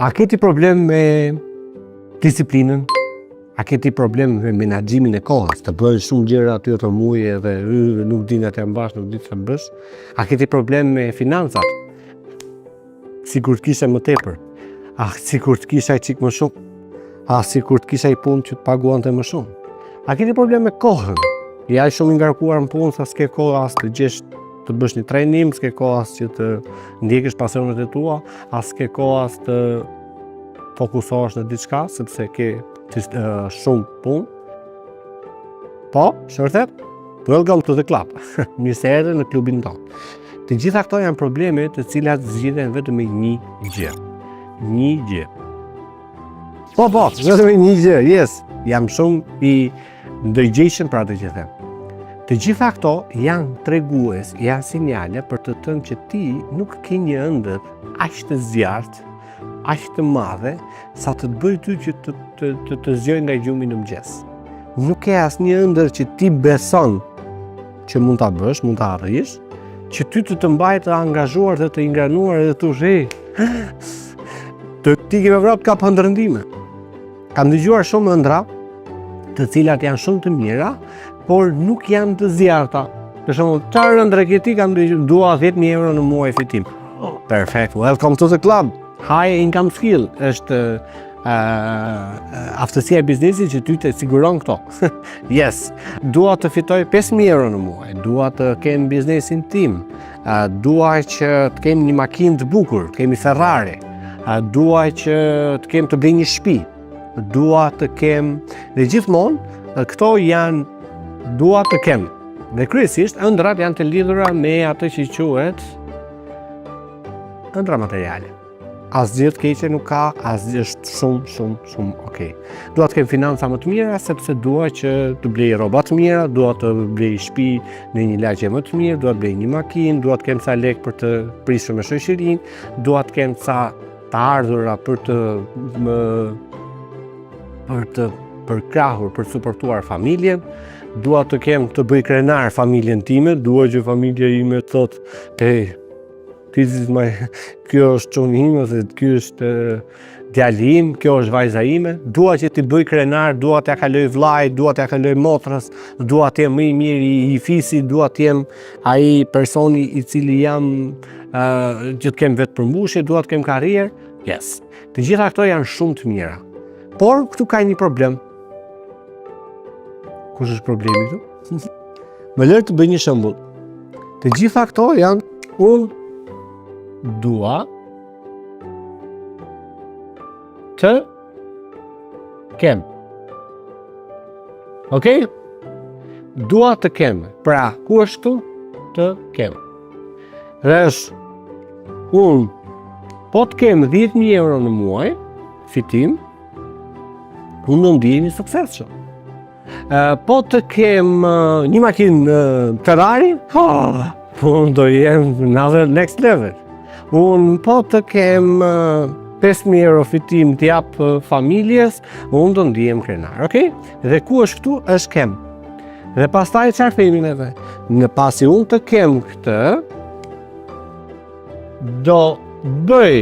A keti problem me disiplinën? A keti problem me menaxhimin e kohës, të bësh shumë gjëra aty të muaj dhe nuk din atë mbash, nuk di çfarë bësh? A keti problem me financat? Sigur të kishe më tepër. Sigur të kisha çik më shumë. Sigur të kisha punë që të paguante më shumë. A keti problem me kohën? Ja shumë i ngarkuar në punë sa s'ke kohë as të gjesh të bësh një trajnim, s'ke kohë as që të ndjekësh pasionet e tua, as s'ke kohë as të fokusohesh në diçka sepse ke shumë punë. Po, shërthet? Welcome to the club. Mirë se erdhe në klubin tonë. Të gjitha këto janë probleme të cilat zgjidhen vetëm me një gjë. Një gjë. Po, vetëm me një gjë. Yes, jam shumë i ndërgjegjshëm për atë që them. Të gjitha këto janë tregues, janë sinjale për të thënë që ti nuk ke një ëndër aq të zjarrt, aq të madhe sa të bëj ty që të zgjoj nga gjumi në mëngjes. Nuk ke asnjë ëndër që ti beson që mund ta bësh, mund ta arrish, që ty të mbajë të angazhuar dhe të ingranuar dhe të thosh, ti ke vrap ka ndërndime. Kam dëgjuar shumë ëndra, të cilat janë shumë të mira, por nuk janë të zjarta. Për shembull, çfarë ëndre ke ti? Kam dëgjuar dua 10.000 euro në muaj fitim. Perfect. Welcome to the club. High income skill është aftësia e biznesit që ty të siguron këto. Yes, dua të fitoj 5.000 euro në muaj, dua të kem biznesin tim, dua që të kem një makinë të bukur, të kem një Ferrari, dua që të kem të blej një shtëpi, dua të kem, dhe gjithmonë këto janë dua të kem. Dhe kryesisht ëndrat janë të lidhura me atë që quhet ëndra materiale. Asgjë të keqe nuk ka, asgjë është shumë okay. Dua të kem financa më të mira sepse dua që të blej rroba të mira, dua të blej shtëpi në një lagje më të mirë, dua të blej një makinë, dua të kem sa lekë për të prishur me shoqërinë, dua të kem sa të ardhura për të përkrahur, për të suportuar familjen, dua të kem të bëj krenar familjen time, dua që familja ime të thotë, kjo është çuni im ose ky është djali im, kjo është vajza ime, dua që t'i bëj krenar, dua t'ja kaloj vllajt, dua t'ja kaloj motrës, dua të jem më i miri i fisit, dua të jem ai personi i cili jam që të kem vetë përmbushje, dua të kem karrierë. Yes. Të gjitha këto janë shumë të mira. Por këtu ka një problem. Kush është problemi këtu? Më lër të bëj një shembull. Të gjitha këto janë dua të kem. Okej? Dua të kem. Pra, ku është këtu? Të kem. Dhe po të kem 10.000 euro në muaj, fitim, unë do ndihem i suksesshëm. Po të kem një makinë Ferrari, unë do jem në next level. Unë po të kem 5.000 euro fitim të jap familjes, unë do ndihem krenar, okay? Dhe ku është këtu? Është kem. Dhe pastaj çfarë themi neve? Në pasi unë të kem këtë, do bëj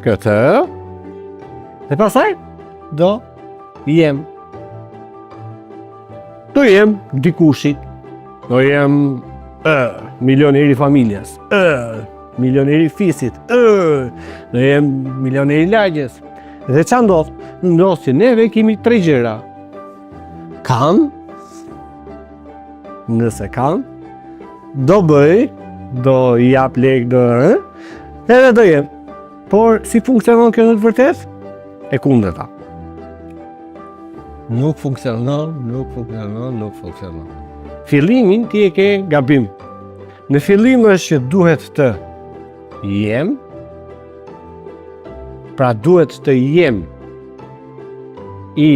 këtë, dhe pastaj do jem dikushit. Do jem milioneri familjes, milioneri fisit, do jem milioneri lagjes. Dhe që ndodh? Ndodh që neve kemi 3 gjëra. Kam, nëse kam, do bëj, do jap lek, edhe do jem. Por si funksionon kjo në të vërtet? E kundërta. Nuk funksionon. Fillimin ti e ke gabim. Në fillim është që duhet të jem, pra duhet të jem i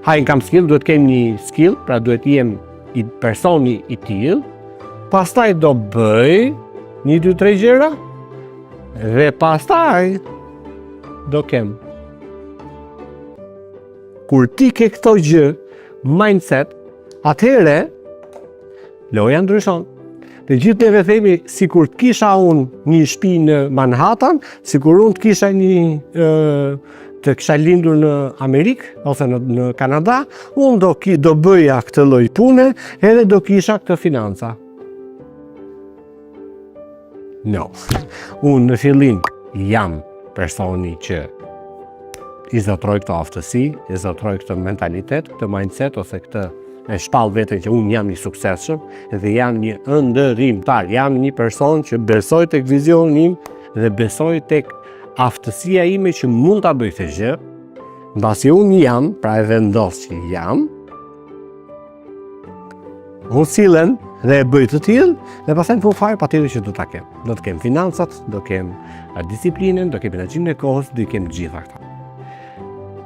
high income skill, duhet kem një skill, pra duhet jem i personi i tillë, pastaj do bëj 1, 2, 3 gjëra, dhe pastaj do kem. Kur ti ke këto gjë, mindset, atëhere loja ndryshon. Të gjithë neve themi, si kur të kisha unë një shtëpi në Manhattan, si kur unë të kisha të kisha lindur në Amerikë, ose në Kanada, unë do bëja këtë lloj pune, edhe do kisha këtë financa. No. Unë në fillim jam personi që i zotroj këtë aftësi, i zotroj këtë mentalitet, këtë mindset, ose këtë e shpall veten që unë jam një suksesshëm dhe jam një ëndërrimtar, jam një person që besoj tek vizioni im dhe besoj tek aftësia ime që mund ta bëj këtë gjë. Mbasi unë jam, pra e vendos që jam, unë sillen dhe e bëj të tillë dhe pastaj në fund fare patjetër që do ta kem. Do të kem financat, do kem disiplinën, do kem menaxhimin e kohës, do kem gjitha këto.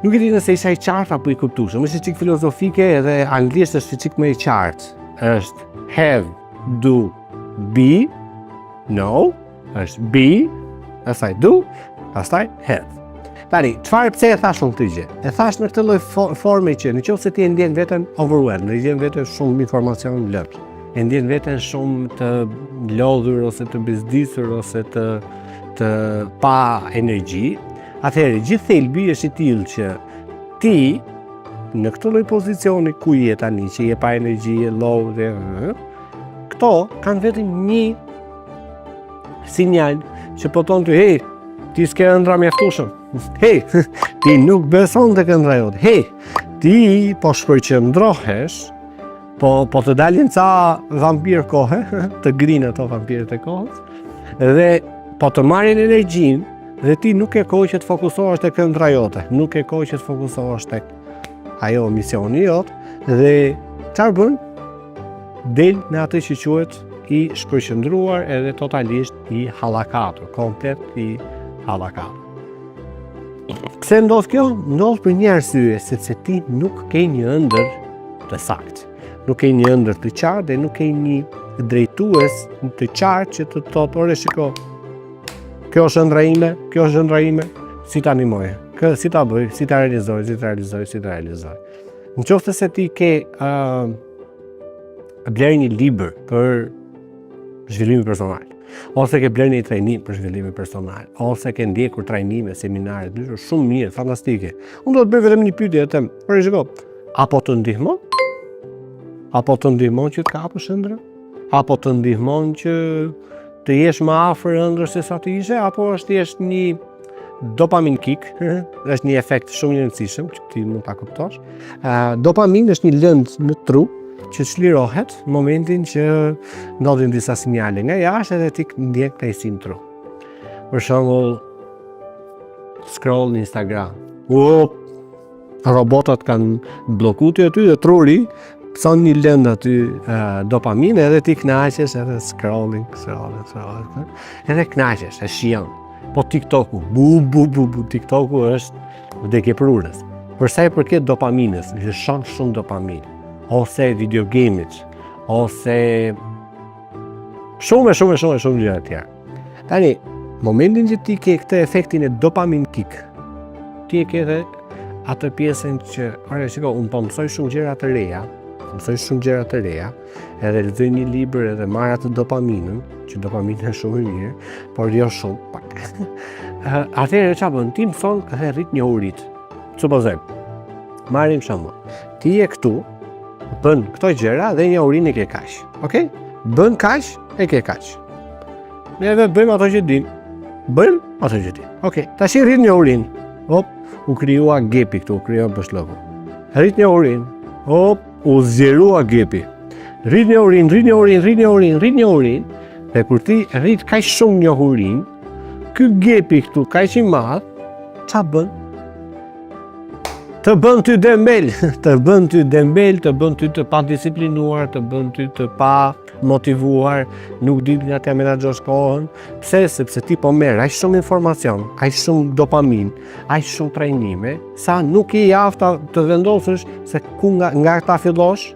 Nuk e di nëse isha i qartë apo i kuptueshëm, është çik filozofike edhe anglisht është çik më i qartë. Është have, do, be, no, është be, pastaj do, pastaj have. Tani, çfarë pse e thash unë këtë gjë? E thash në këtë lloj forme që nëse ti e ndjen veten overwhelmed, e ndjen veten shumë informacion në lëp, e ndjen veten shumë të lodhur ose të bezdisur ose të pa energji, atëherë, gjithë thelbi është i tillë që ti, në këtë lloj pozicioni ku je tani, që je pa energji, low dhe këto kanë vetëm një sinjal që po thonë ty, hey, ti s'ke ëndra mjaftueshëm. Hey, ti nuk beson tek ëndra jote. Hey, ti po shpërqendrohesh, po të dalin ca vampir kohë, të grinë ato vampirët e kohës, dhe po të marrin energjinë. Dhe ti nuk e kohë që të fokusohesh tek ëndra jote, nuk e kohë që të fokusohesh tek ajo misioni jot, dhe çfarë bën? Del në atë që quhet i shpërqendruar edhe totalisht i hallakatur, komplet i hallakatur. Pse ndodh kjo? Ndodh për një arsye, sepse ti nuk ke një ëndër të saktë, nuk ke një ëndër të qartë dhe nuk ke një drejtues të qartë që të thotë, ore shiko, kjo është ëndra ime, kjo është ëndra ime, si ta animoj, si ta bëj, si ta realizoj. Në qoftë se ti ke bler një libër për zhvillimin personal, ose ke bler një trajnim për zhvillimin personal, ose ke ndjekur trajnime, seminare, shumë mirë, fantastike. Unë do të bëj vetëm një pyetje atë, por shiko, apo të ndihmon? Apo të ndihmon që të kapësh ëndrën? Apo të ndihmon që të jesh më afër ëndrës se sa të ishe, apo është thjesht një dopamin kick, është një efekt shumë i rëndësishëm që ti mund ta kuptosh. Dopamin është një lëndë në trup që çlirohet në momentin që ndodhin disa sinjale nga jashtë dhe ti ndjen kënaqësi në trup. Për shembull, scroll në Instagram. Robotat kanë bllokuar aty dhe truri son një lëndë aty dopaminë edhe ti kënaqesh edhe scrolling, edhe kënaqesh, e shijon. Po TikToku, TikToku është vdekje për urës. Për sa i përket dopaminës, lëshon shumë dopaminë, ose video gamit, ose shumë gjëra të tjera. Tani, momentin që ti ke këtë efektin e dopamin kick, ti e ke edhe atë pjesën që, shiko, unë po mësoj shumë gjëra të reja, edhe lexoj një libër edhe marr atë dopaminën, që dopamina është shumë e mirë, por jo shumë pak. Atëherë çfarë bën? Ti mëson të rrit njohuritë. Supozojmë, marrim shembull. Ti je këtu, bën këto gjëra dhe njohurinë e ke kaq. Okej? Bën kaq, e ke kaq. Neve bëjmë ato që dim. Okej, tash rrit njohurinë. Hop, u krijua gepi këtu, u krijua bashllëku. Rrit njohurinë. Hop, u zgjerua gepi. Rrit njohurinë, dhe kur ti rrit kaq shumë njohurinë, ky gepi këtu kaq i madh, ç'a bën? Të bën ty dembel, të bën ty të pa disiplinuar, të bën ty të pa motivuar, nuk di nga të menaxhosh kohën. Pse? Sepse ti po merr aq shumë informacion, aq shumë dopamin, aq shumë trajnime, sa nuk i afta të vendosësh se ku nga ta fillosh,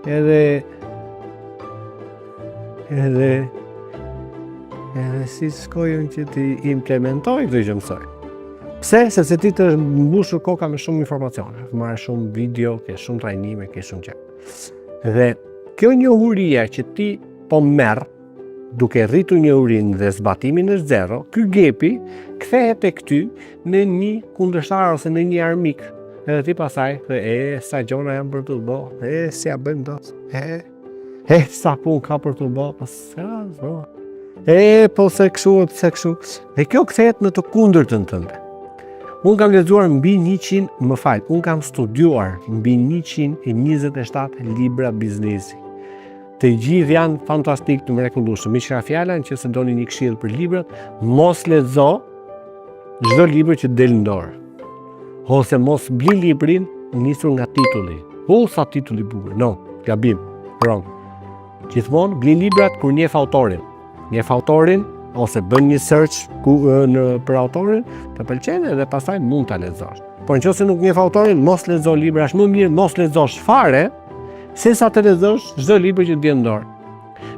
edhe si shkojën që ti implementoj këtë që mësoj. Pse? Sepse ti të mbushur koka me shumë informacione, marrë shumë video, ke shumë trajnime, ke shumë gjë. Dhe kjo njohuria që ti po merr duke rritur njohurinë dhe zbatimin është 0, ky gepi kthehet tek ty në një kundërshtar ose në një armik. Edhe ti pasaj sa gjona janë për të bë, si ja bëjmë dot. Sa pun ka për të bë, po se kështu. Dhe kjo kthehet në të kundërtën tënde. Unë kam lexuar mbi 100, unë kam studiuar mbi 127 libra biznesi. Të gjithë janë fantastik të mrekullueshëm. Miqra fjala në që se doni një këshill për librat, mos lexo çdo libër që del në dorë. Ose mos bli librin nisur nga titulli. Sa titulli bukur. No, gabim. Wrong. Gjithmonë bli librat kur njeh autorin. Njeh autorin ose bën një search për autorin, të pëlqen dhe pastaj mund ta lexosh. Por nëse nuk njeh autorin, mos lexo libra, është më mirë mos lexosh fare se sa të lexosh çdo libër që të vjen në dorë.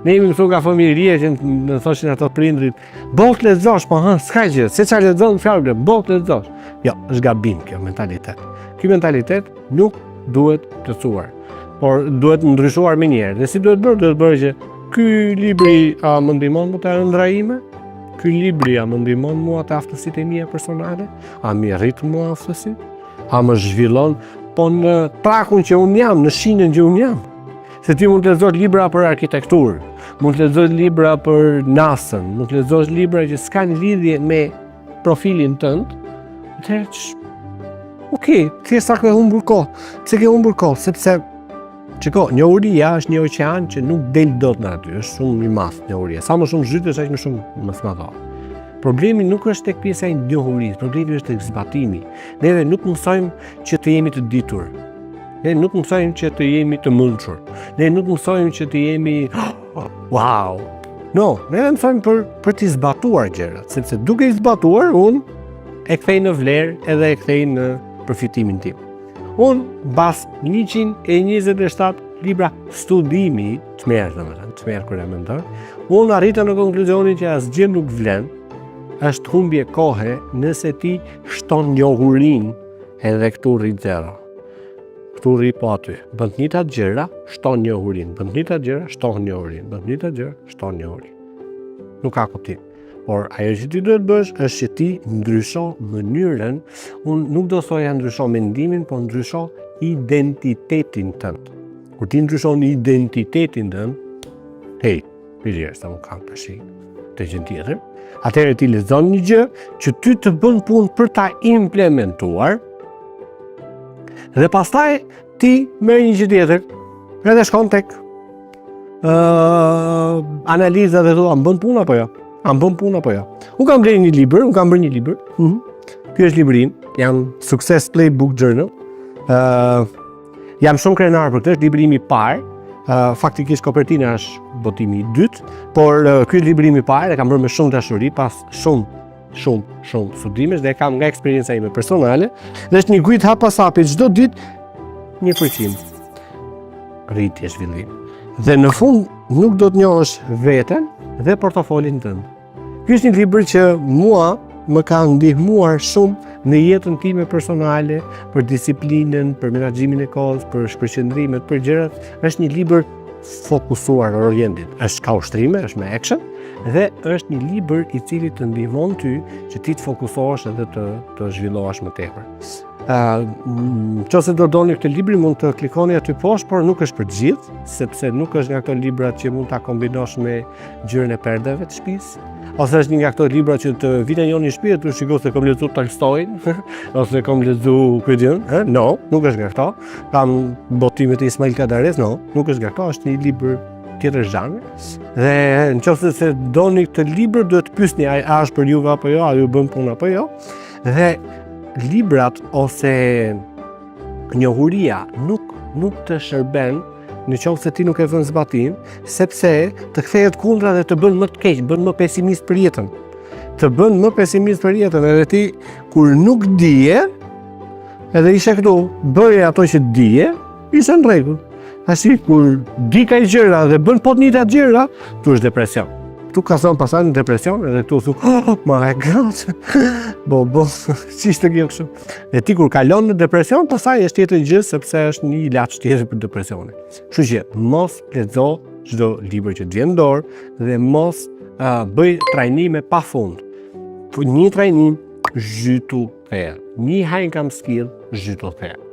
Ne jemi këtu nga familjeria që në thoshin ato prindrit, "Bot lexosh, po s'ka gjë, se çfarë lexon fjalë, bot lexosh." Jo, është gabim kjo mentalitet. Ky mentalitet nuk duhet të thuar, por duhet ndryshuar më njëherë. Dhe si duhet bërë që ky libri a më ndihmon mua të ëndraime? Ky libri a më ndihmon mua të aftësitë e mia personale? A më rrit mua aftësitë? A më zhvillon po në prakun që unë jam, në shinën që unë jam? Se ti mund të lexosh libra për arkitekturë, mund të lexosh libra për NASA-n, mund të lexosh libra që s'kan lidhje me profilin tënd. Atëherë, thjesht ke humbur kohë. Pse ke humbur kohë? Sepse njohuria është një oqean që nuk del dot në aty, është shumë i madh njohuria. Sa më shumë zhytesh, aq më shumë më smadh. Problemi nuk është tek pjesa e njohurisë, problemi është tek zbatimi. Neve nuk mësojmë që të jemi të ditur. Ne nuk mësojmë që të jemi të mençur. Ne nuk mësojmë që të jemi wow. No, ne mësojmë për të zbatuar gjërat, sepse duke i zbatuar unë e kthej në vlerë edhe e kthej në përfitimin tim. Unë bas 127 libra studimi, të merë kur e mendoj, unë arrita në konkluzionin që asgjë nuk vlen, është humbje kohe nëse ti shton njohurinë edhe këtu rri 0. Këtu rri po aty. Bën të njëjtat gjëra, shton njohurinë. Bën të njëjtat gjëra, shton njohurinë. Bën të njëjtat gjëra, shton njohurinë. Nuk ka kuptim. Por ajo që ti duhet bësh është që ti ndrysho mënyrën, unë nuk do thoja ndrysho mendimin, por ndrysho identitetin tënd. Kur ti ndryshon identitetin tënd, sa më kam përshi të gjë tjetër, atëherë ti lexon një gjë që ty të bën punë për ta implementuar, dhe pastaj ti merr një gjë tjetër, edhe shkon tek analiza dhe thua, bën punë apo jo? A më bën punë apo jo? Unë kam bërë një libër. Ky është libri im, jam Success Playbook Journal. Jam shumë krenar për këtë, është libri im i parë. Faktikisht kopertina është botimi i dytë, por ky është libri im i parë, e kam bërë me shumë dashuri pas shumë studimesh dhe kam nga eksperjenca ime personale. Dhe është një gujt hap pas hapi çdo ditë 1% rritje zhvillim. Dhe në fund nuk do të njohësh veten dhe portofolin tënd. Ky është një libër që mua më ka ndihmuar shumë në jetën time personale, për disiplinën, për menaxhimin e kohës, për shpërqendrimet, për gjërat. Është një libër fokusuar oriented. Është ka ushtrime, është me action dhe është një libër i cili të ndihmon ty që ti të fokusohesh edhe të zhvillohesh më tepër. Nëse do doni këtë libër mund të klikoni aty poshtë, por nuk është për të gjithë, sepse nuk është nga ato libra që mund ta kombinosh me gjyrën e perdeve të shtëpisë, ose është një nga ato libra që të vinë njëri në shtëpi të shikoj se kam lexuar Tolstoin ose kam lexuar Kujdion, no, nuk është nga këto. Kam botimet e Ismail Kadares, no, nuk është nga këto, është një libër tjetër zhanre. Dhe nëse se doni këtë libër duhet të pyesni a është për juve apo jo, a ju bën punë apo jo. Dhe librat ose njohuria nuk të shërben nëse ti nuk e vën zbatim, sepse të kthehet kundra dhe të bën më të keq, bën më pesimist për jetën. Edhe ti kur nuk dije, edhe ishe këtu, bëje ato që dije, ishe në rregull. Tashi kur di ka gjëra dhe bën po të njëjtat gjëra, tu është depresion. Tu ka thonë pasaj në depresion edhe tu thu, my god, ç'ishte kjo kështu. Dhe ti kur kalon në depresion, pasaj është tjetër gjë sepse është një ilaç tjetër për depresionin. Kështu që mos lexo çdo libër që të vjen dorë dhe mos bëj trajnime pa fund. Një trajnim, zhytu therë. Një high income skill, zhytu therë.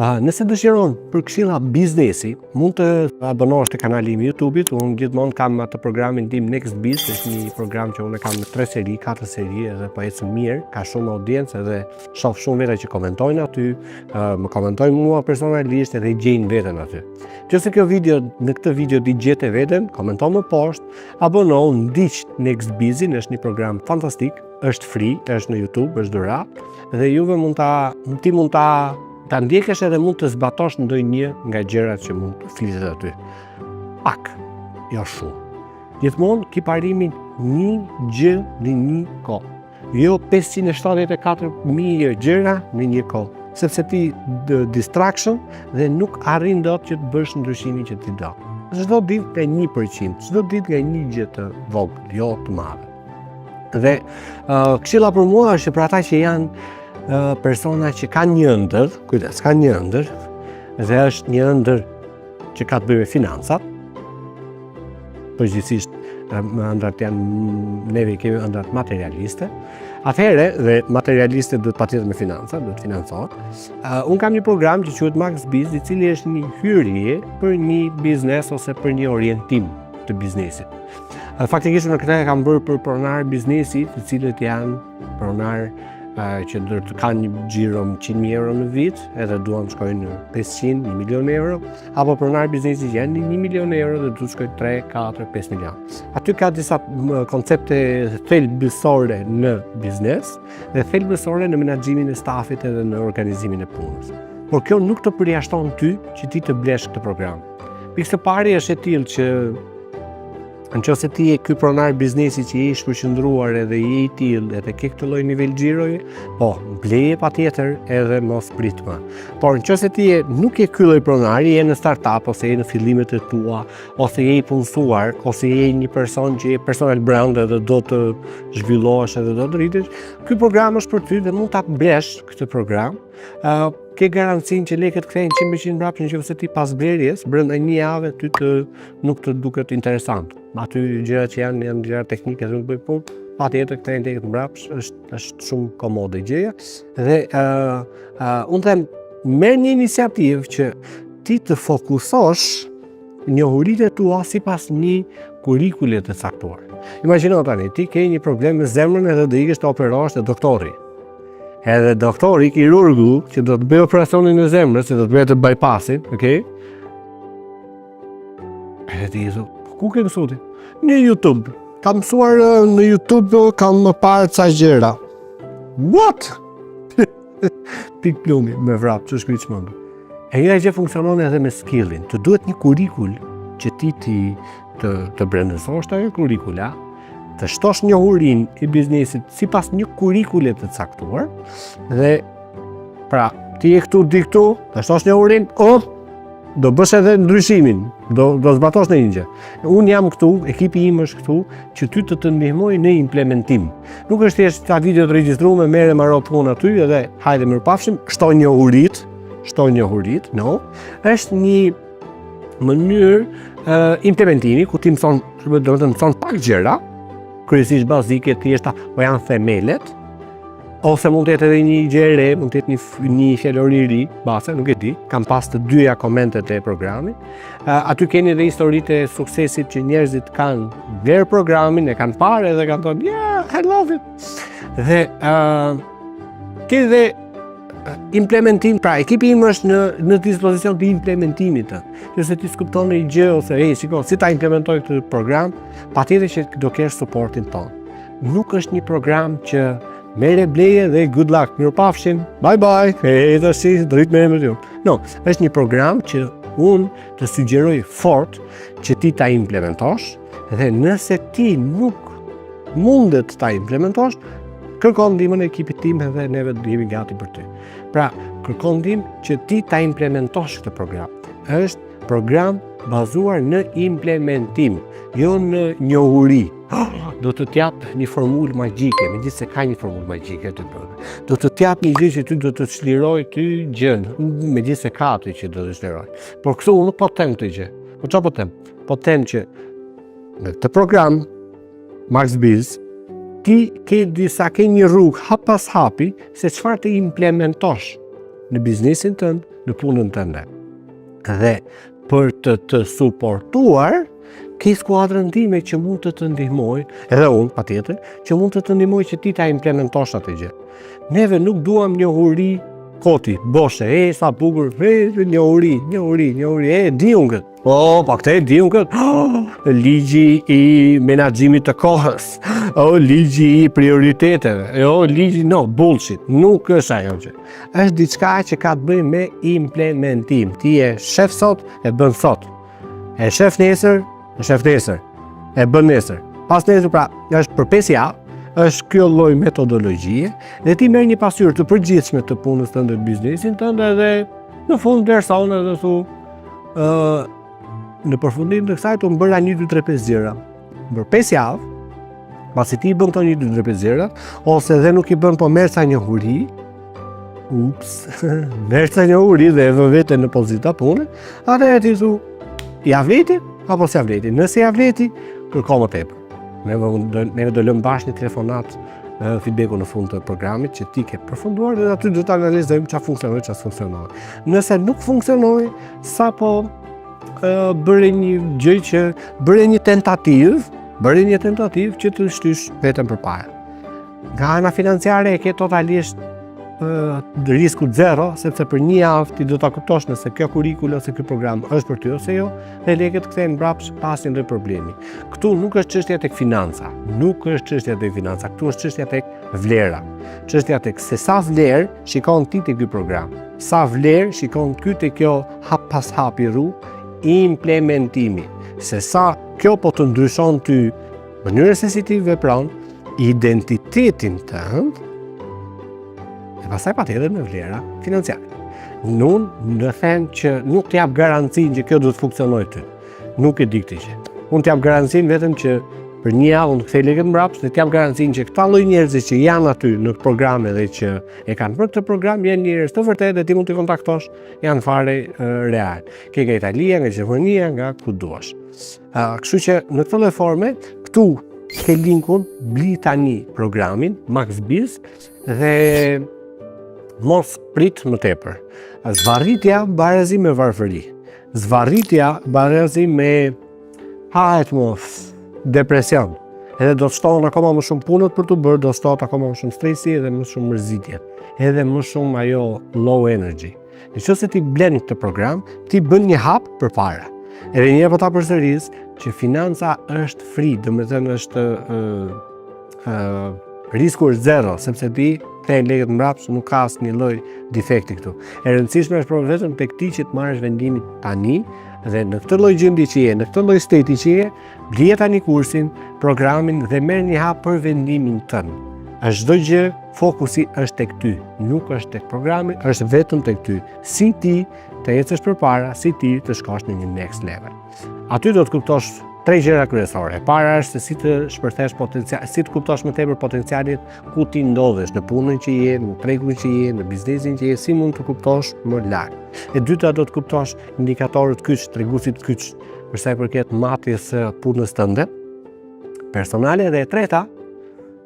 Nëse dëshiron për këshilla biznesi, mund të abonohesh te kanali im YouTube-it. Unë gjithmonë kam atë programin tim Next Biz, është një program që unë kam në 3 seri, 4 seri dhe po ecën mirë, ka shumë audiencë dhe shoh shumë veta që komentojnë aty, më komentojnë mua personalisht edhe i gjejnë veten aty. Nëse në këtë video di gjete veten, komento më poshtë, abonohu, ndiq Next Bizin, është një program fantastik, është free, është në YouTube, është dhuratë dhe juve ti mund ta ndjekësh edhe mund të zbatosh ndonjë nga gjërat që mund të flitet aty. Pak, jo shumë. Gjithmonë ki parimin një gjë në një kohë. Jo 574.000 gjëra në një kohë. Sepse ti distraction dhe nuk arrin dot që të bësh ndryshimin që ti do. Çdo ditë nga 1%, çdo ditë nga një gjë të vogël, jo të madhe. Dhe këshilla për mua është për ata që janë persona që kanë një ëndër, kujdes, kanë një ëndër, dhe është një ëndër që ka të bëjë me financat. Përgjithsisht ëndrat neve kemi ëndrat materialiste. Atëherë, dhe materialiste duhet patjetër me financa, duhet financohet. Unë kam një program që quhet Max Biz, i cili është një hyrje për një biznes ose për një orientim të biznesit. Faktikisht në këtë kam bërë për pronar biznesi, të cilët janë pronar që kanë një xhiro 100.000 euro në vit, edhe duan të shkojnë në 500, 1 milion euro, apo pronar biznesi që janë 1 milion euro dhe duhet të shkojnë 3, 4, 5 milion. Aty ka disa koncepte thelbësore në biznes dhe thelbësore në menaxhimin e stafit edhe në organizimin e punës. Por kjo nuk të përjashton ty që ti të blesh këtë program. Pikë së pari është e tillë që nëse ti je ky pronar biznesi që je i shpërqendruar edhe je i tillë edhe ke këtë lloj nivel xhiroje, po bleje patjetër edhe mos prit më. Por nëse ti nuk je ky lloj pronari, je në startup ose je në fillimet e tua, ose je i punësuar, ose je një person që je personal brand edhe do të zhvillohesh edhe do të rritesh, ky program është për ty dhe mund ta blesh këtë program. Ke garancinë që lekët kthehen 100% mbrapsht nëse ti pas blerjes brenda një jave ty nuk të duket interesant. Aty gjërat që janë gjëra teknike dhe nuk bëj punë, patjetër kthehen lekët mbrapsht, është shumë komode gjëja. Dhe unë them, merr një iniciativë që ti të fokusosh njohuritë tua sipas një kurrikule të caktuar. Imagjino tani, ti ke një problem me zemrën edhe do ikesh të operohesh te doktori. Edhe doktori, kirurgu, që do të bëjë operacionin e zemrës, që do të bëjë të bypassin, okay? Edhe ti ku ke mësuar? Në YouTube. Kam mësuar në YouTube, kam më parë ca gjëra. What? Pik plumi me vrap, që shkruaj çmendur. E njëjta gjë funksionon edhe me skillin. Të duhet një kurrikul që ti të brendësosh ajo kurrikula, të shtosh njohurinë e biznesit sipas një kurrikule të caktuar dhe pra ti je këtu di këtu, të shtosh njohurinë, do bësh edhe ndryshimin, do zbatosh në një gjë. Unë jam këtu, ekipi im është këtu që ty të ndihmoj në implementim. Nuk është thjesht ta video të regjistruar, merre maro punë aty edhe hajde mirëpafshim, shtoj njohuritë, no. Është një mënyrë implementimi ku ti mëson pak gjëra, kryesisht bazike, thjeshta, po janë themelet, ose mund të jetë edhe një gjë e re, mund të jetë një fjalori i ri, base, nuk e di, kam pas të dyja komentet e programit. Aty keni edhe historitë e suksesit që njerëzit kanë vlerë programin, e kanë parë edhe kanë thonë, yeah, I love it. Dhe ke dhe implementim, pra ekipi im është në dispozicion të implementimit. Nëse ti skupton një gjë ose shiko, si ta implementoj këtë program, patjetër që do kesh suportin ton. Nuk është një program që merre bleje dhe good luck, mirupafshim, bye bye, tash drejt me emrin. No, është një program që unë të sugjeroj fort që ti ta implementosh dhe nëse ti nuk mundet ta implementosh, kërkon ndihmën e ekipit tim dhe neve do jemi gati për ty. Pra, kërkon ndihmë që ti ta implementosh këtë program. Është program bazuar në implementim, jo në njohuri. Do të t'jap një formulë magjike, megjithëse ka një formulë magjike aty brenda. Do të t'jap një gjë që ty do të çliroj ty gjën, megjithëse ka aty që do të çliroj. Por këtu unë nuk po them këtë gjë. Po çfarë po them? po them që në këtë program Max Biz ti ke një rrugë hap pas hapi se çfarë të implementosh në biznesin tënd, në punën tënde. Dhe për të suportuar ke skuadrën time që mund të ndihmoj, edhe unë patjetër, që mund të ndihmoj që ti ta implementosh atë gjë. Neve nuk duam njohuri koti, boshe, sa bukur, njohuri, di unë këtë. Pa këte, di unë këtë. Ligji i menaxhimit të kohës, ligji i prioriteteve, bullshit, nuk është ajo gjë. Është diçka që ka të bëjë me implementim. Ti je shef sot, e bën sot. E shef nesër, e bën nesër. Pas nesër, pra, është për 5 javë, është kjo lloj metodologjie dhe ti merr një pasqyrë të përgjithshme të punës tënde të biznesit tënd dhe në fund derson edhe thu në përfundim të kësaj të bëra 1, 2, 3, 5 gjëra. Për 5 javë, pasi ti bën këto 1, 2, 3, 5 gjëra, ose dhe nuk i bën po merr sa njohuri, merr sa njohuri dhe e vë veten në pozita pune, atëherë ti thu, ja vleti apo s'ja vleti. Nëse ja vleti, kërko më tepër. Ne do lëmë bashkë një telefonat feedbacku në fund të programit që ti ke përfunduar dhe aty do të analizojmë çfarë funksionoi, çfarë s'funksionoi. Nëse nuk funksionoi, sapo bëre një gjë që bëre një tentativë që të shtysh veten përpara. Nga ana financiare e ke totalisht risku 0, sepse për 1 javë ti do ta kuptosh nëse kjo kurrikul ose ky program është për ty ose jo, dhe lekët kthehen mbrapsht pas një lloj problemi. Këtu nuk është çështja tek financa, këtu është çështja tek vlera. Çështja tek se sa vlerë shikon ti te ky program, sa vlerë shikon ky te kjo hap pas hapi rrugë implementimi, se sa kjo po të ndryshon ty mënyrën se si ti vepron, identitetin tënd, e pastaj patjetër në vlera financiare. Unë në them që nuk të jap garancinë që kjo do të funksionojë ty. Nuk e di këtë gjë. Unë të jap garancinë vetëm që për 1 javë unë kthej lekët mbrapsht dhe të jap garancinë që këta lloj njerëzish që janë aty në programe dhe që e kanë për këtë program janë njerëz të vërtetë dhe ti mund t'i kontaktosh, janë fare real. Ke nga Italia, nga Gjermania, nga ku duash. Kështu që në këtë lloj forme këtu ke linkun, bli tani programin Max Biz dhe mos prit më tepër. Zvarritja barezi me varfëri. Zvarritja barezi me depresion. Edhe do të shtohen akoma më shumë punët për të bërë, do të shtohet akoma më shumë stresi edhe më shumë mërzitje. Edhe më shumë ajo low energy. Nëse ti blen këtë program, ti bën një hap përpara. Edhe një po ta përsëris që financa është free, domethënë është risku është 0, sepse ti kthejnë lekët mbrapsht, nuk ka asnjë lloj defekti këtu. E rëndësishme është vetëm tek ti që të marrësh vendimin tani dhe në këtë lloj gjendje që je, në këtë lloj steti që je, blije tani kursin, programin dhe merr një hap për vendimin tënd. Çdo gjë, fokusi është tek ty, nuk është tek programi, është vetëm tek ty. Si ti të ecësh përpara, si ti të shkosh në një next level. Aty do të kuptosh 3 gjëra kryesore. E para është se si të shpërthesh potencial, si të kuptosh më tepër potencialin ku ti ndodhesh në punën që je, në tregun që je, në biznesin që je, si mund të kuptosh më lart. E dyta do të kuptosh indikatorët kyç, treguesit kyç, për sa i përket matjes së punës tënde personale dhe e treta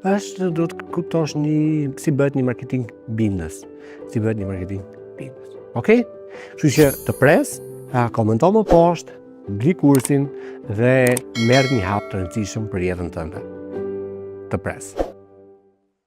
është do të kuptosh si bëhet një marketing business. Okej? Kështu që të pres, komento më poshtë, bli kursin dhe merr një hap të rëndësishëm për jetën tënde. Të pres.